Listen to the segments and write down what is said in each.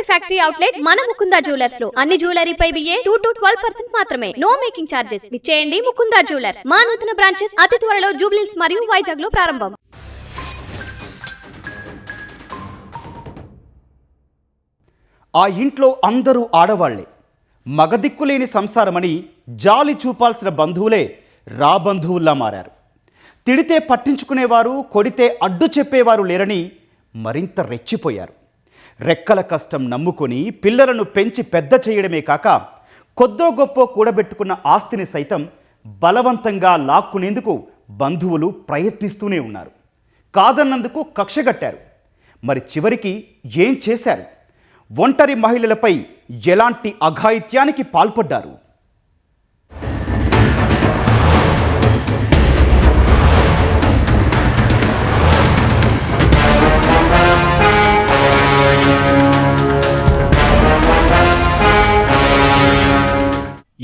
Factory outlet మన Mukunda jewellers లో అన్ని జ్యువెలరీపై బిఏ 2 to 12% మాత్రమే. No making charges. విచ్చేయండి ముకుందా జ్యువెలర్స్. మా నూతన బ్రాంచెస్ అతి త్వరలో జూబ్లీహిల్స్ మరియు వైజాగ్ లో ప్రారంభం. ఆ ఇంట్లో అందరూ ఆడవాళ్లే. మగదిక్కులేని సంసారమని జాలి చూపాల్సిన బంధువులే రాబంధువుల్లా మారారు. తిడితే పట్టించుకునేవారు, కొడితే అడ్డు చెప్పేవారు లేరని మరింత రెచ్చిపోయారు. రెక్కల కష్టం నమ్ముకొని పిల్లలను పెంచి పెద్ద చేయడమే కాక కొద్దో గొప్పో కూడబెట్టుకున్న ఆస్తిని సైతం బలవంతంగా లాక్కునేందుకు బంధువులు ప్రయత్నిస్తూనే ఉన్నారు. కాదన్నందుకు కక్షగట్టారు. మరి చివరికి ఏం చేశారు? ఒంటరి మహిళలపై ఎలాంటి అఘాయిత్యానికి పాల్పడ్డారు?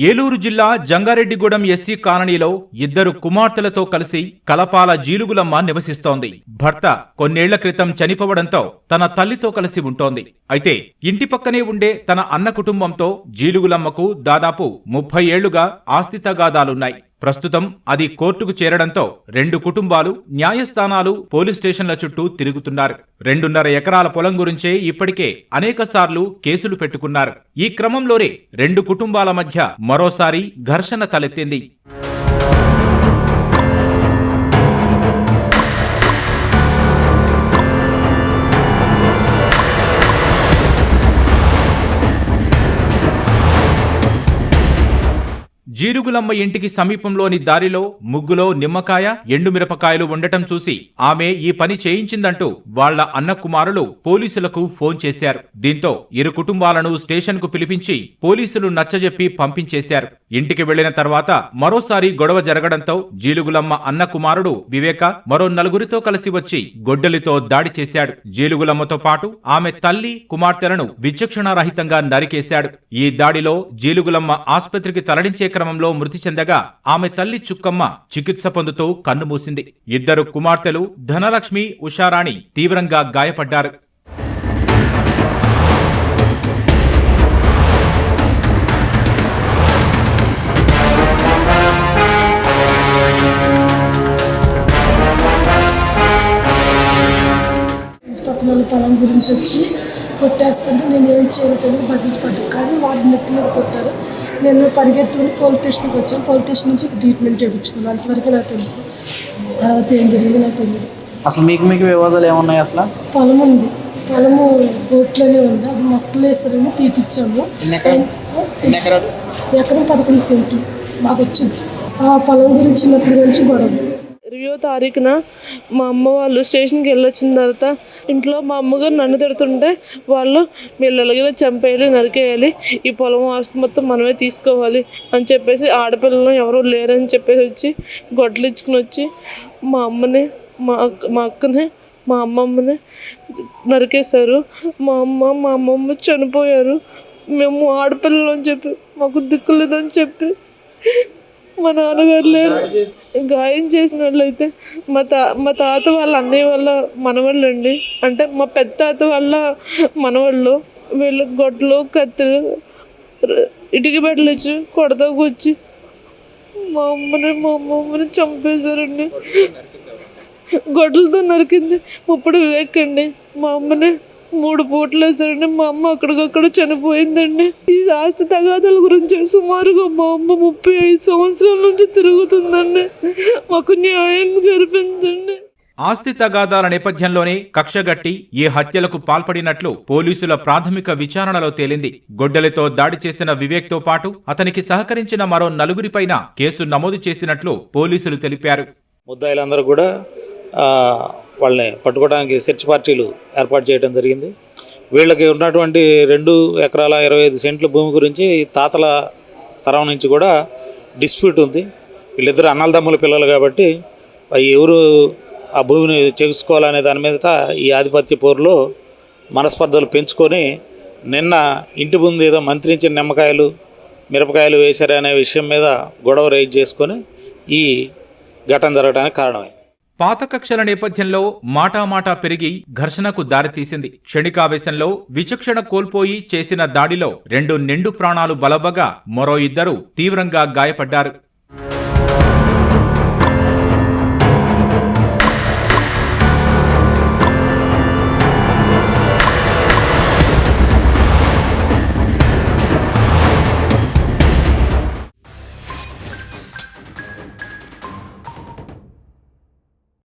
ఏలూరు జిల్లా జంగారెడ్డిగూడెం ఎస్సీ కాలనీలో ఇద్దరు కుమార్తెలతో కలిసి కలపాల జీలుగులమ్మ నివసిస్తోంది. భర్త కొన్నేళ్ల క్రితం చనిపోవడంతో తన తల్లితో కలిసి ఉంటోంది. అయితే ఇంటి పక్కనే ఉండే తన అన్న కుటుంబంతో జీలుగులమ్మకు దాదాపు 30 ఏళ్లుగా ఆస్తి తగాదాలున్నాయి. ప్రస్తుతం అది కోర్టుకు చేరడంతో రెండు కుటుంబాలు న్యాయస్థానాలు, పోలీస్ స్టేషన్ల చుట్టూ తిరుగుతున్నారు. 2.5 ఎకరాల పొలం గురించే ఇప్పటికే అనేకసార్లు కేసులు పెట్టుకున్నారు. ఈ క్రమంలోనే రెండు కుటుంబాల మధ్య మరోసారి ఘర్షణ తలెత్తింది. జీలుగులమ్మ ఇంటికి సమీపంలోని దారిలో ముగ్గులో నిమ్మకాయ, ఎండుమిరపకాయలు ఉండటం చూసి ఆమె ఈ పని చేయించిందంటూ వాళ్ల అన్న కుమారులు పోలీసులకు ఫోన్ చేశారు. దీంతో ఇరు కుటుంబాలను స్టేషన్ కు పిలిపించి పోలీసులు నచ్చజెప్పి పంపించేశారు. ఇంటికి వెళ్లిన తర్వాత మరోసారి గొడవ జరగడంతో జీలుగులమ్మ అన్న కుమారుడు వివేక మరో 4గురితో కలిసి వచ్చి గొడ్డలితో దాడి చేశాడు. జీలుగులమ్మతో పాటు ఆమె తల్లి, కుమార్తెలను విచక్షణారహితంగా నరికేశాడు. ఈ దాడిలో జీలుగులమ్మ ఆస్పత్రికి తరలించే క్రమంలో మృతి చెందగా ఆమె తల్లి చుక్కమ్మ చికిత్స పొందుతూ కన్నుమూసింది. ఇద్దరు కుమార్తెలు ధనలక్ష్మి, ఉషారాణి తీవ్రంగా గాయపడ్డారు. పొలం గురించి వచ్చి కొట్టేస్తుంటే నేను ఏం చేయలేదు, బట్టలు పట్టు కానీ వాడి నెత్తి మీద కొట్టారు. నేను పరిగెత్తుకుని పోలీస్ స్టేషన్కి వచ్చాను. పోలీస్ స్టేషన్ నుంచి ట్రీట్మెంట్ చేయించుకున్నాను. అంతవరకు నాకు తెలుసు. తర్వాత ఏం జరిగింది నాకు తెలియదు. అసలు మీకు వివాదాలు ఏమున్నాయి? అసలు పొలం ఉంది, పొలము కోట్లోనే ఉంది. అది మొక్కలు వేసారని పీకిచ్చాము. ఎకరం 11 సెంట్లు మాకు వచ్చింది. ఆ పొలం గురించి చిన్నప్పటి నుంచి గొడవ. 20వ తారీఖున మా అమ్మ వాళ్ళు స్టేషన్కి వెళ్ళొచ్చిన తర్వాత ఇంట్లో మా అమ్మగారు నన్ను తిడుతుంటే వాళ్ళు వీళ్ళు ఎలాగైనా చంపేయాలి, నరికేయాలి, ఈ పొలం ఆస్తి మొత్తం మనమే తీసుకోవాలి అని చెప్పేసి ఆడపిల్లలు ఎవరూ లేరని చెప్పేసి వచ్చి గొడ్డలు ఇచ్చుకుని వచ్చి మా అమ్మని, మా అక్కని, మా అమ్మమ్మని నరికేశారు. మా అమ్మమ్మ చనిపోయారు. మేము ఆడపిల్లలు అని చెప్పి మాకు దిక్కు లేదని చెప్పి మా నాన్నగారు లేరు. గాయం చేసిన వాళ్ళు అయితే మా తాత వాళ్ళ అన్నయ్య వాళ్ళ మనవాళ్ళు అండి. అంటే మా పెద్ద తాత వాళ్ళ మనవాళ్ళు. వీళ్ళు గొడ్లు, కత్తులు, ఇటుక బెడ్డలు ఇచ్చి కొడతా కూర్చి మా అమ్మమ్మని చంపేశారండి. గొడ్లతో నరికింది ముప్పుడు వివేక్ అండి. మా అమ్మని 3 పూటలు వేసారండి. మా అమ్మ అక్కడికక్కడ చనిపోయిందండి. ఈ ఆస్తి తగాదాల గురించి సుమారుగా మా అమ్మ 35 సంవత్సరాల నుంచి తిరుగుతుందండి. మాకు న్యాయం జరిపించండి. ఆస్తి తగాదాల నేపథ్యంలోనే కక్షగట్టి ఈ హత్యలకు పాల్పడినట్లు పోలీసుల ప్రాథమిక విచారణలో తేలింది. గొడ్డలితో దాడి చేసిన వివేక్ తో పాటు అతనికి సహకరించిన మరో 4గురిపైన కేసు నమోదు చేసినట్లు పోలీసులు తెలిపారు. ముద్దాయిలందరూ కూడా వాళ్ళని పట్టుకోవడానికి సెర్చ్ పార్టీలు ఏర్పాటు చేయడం జరిగింది. వీళ్ళకి ఉన్నటువంటి 2 ఎకరాల 25 సెంట్ల భూమి గురించి తాతల తరం నుంచి కూడా డిస్ప్యూట్ ఉంది. వీళ్ళిద్దరు అన్నలదమ్ముల పిల్లలు కాబట్టి ఎవరు ఆ భూమిని చేసుకోవాలనే దాని మీద ఈ ఆధిపత్య పోరులో మనస్పర్ధలు పెంచుకొని నిన్న ఇంటి ముందు ఏదో మంత్రించిన నిమ్మకాయలు, మిరపకాయలు వేశారనే విషయం మీద గొడవ రైజ్ చేసుకొని ఈ ఘటన జరగడానికి కారణమైంది. పాత కక్షల నేపథ్యంలో మాటామాటా పెరిగి ఘర్షణకు దారితీసింది. క్షణికావేశంలో విచక్షణ కోల్పోయి చేసిన దాడిలో 2 నిండు ప్రాణాలు బలవ్వగా మరో 2 తీవ్రంగా గాయపడ్డారు.